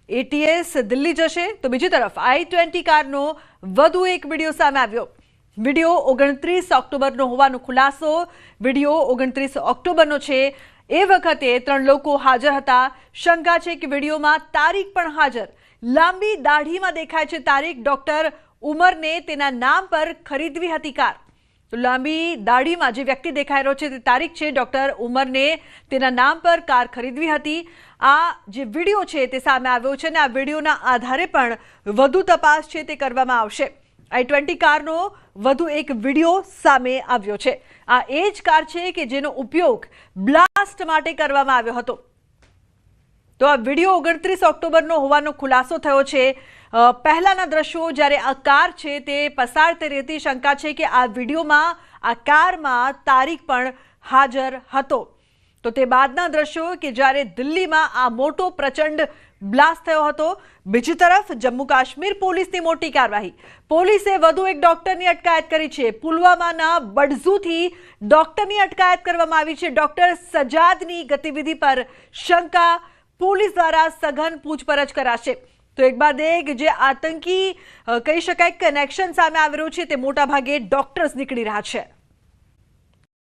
ATS Delhi જશે તો બીજી તરફ i20 કારનો વધુ એક વિડીયો સામે આવ્યો। વિડીયો 29 ઓક્ટોબરનો હોવાનો ખુલાસો। વિડીયો 29 ઓક્ટોબરનો છે। એ વખતે 3 લોકો હાજર હતા। શંકા છે કે વિડીયોમાં તારીખ પણ હાજર। લાંબી દાઢીમાં દેખાય છે તારીખ। ડોક્ટર ઉમરને તેના નામ પર ખરીદવી હતી કાર। તો લાંબી દાઢીમાં જે વ્યક્તિ દેખાઈ રહ્યો છે તે તારીખ છે। ડોક્ટર ઉમરને તેના નામ પર કાર ખરીદવી હતી। આ જે વિડીયો છે તે સામે આવ્યો છે અને આ વિડીયોના આધારે પણ વધુ તપાસ છે તે કરવામાં આવશે। i20 કારનો વધુ એક વિડીયો સામે આવ્યો છે। આ એ જ કાર છે કે જેનો ઉપયોગ બ્લાસ્ટ માટે કરવામાં આવ્યો હતો। તો આ વિડીયો 29 ઓક્ટોબરનો હોવાનો ખુલાસો થયો છે। પહેલાના દ્રશ્યો જ્યારે આ કાર છે તે પસાર થઈ રહી હતી। શંકા છે કે આ વિડીયોમાં આ કારમાં તારીખ પણ હાજર હતો। તો તે બાદના દ્રશ્યો કે જ્યારે દિલ્હીમાં આ મોટો પ્રચંડ બ્લાસ્ટ થયો હતો। બીજી તરફ જમ્મુ કાશ્મીર પોલીસની મોટી કાર્યવાહી। પોલીસે વધુ એક ડોક્ટરની અટકાયત કરી છે। પુલવામાના બડઝુથી ડોક્ટરની અટકાયત કરવામાં આવી છે। ડોક્ટર સજાદની ગતિવિધિ પર શંકા। પોલીસ દ્વારા સઘન પૂછપરછ કરાશે। તો એક બાદ એક જે આતંકી કહી શકાય કનેક્શન સામે આવી રહ્યું છે તે મોટા ભાગે ડોક્ટર્સ નીકળી રહ્યા છે।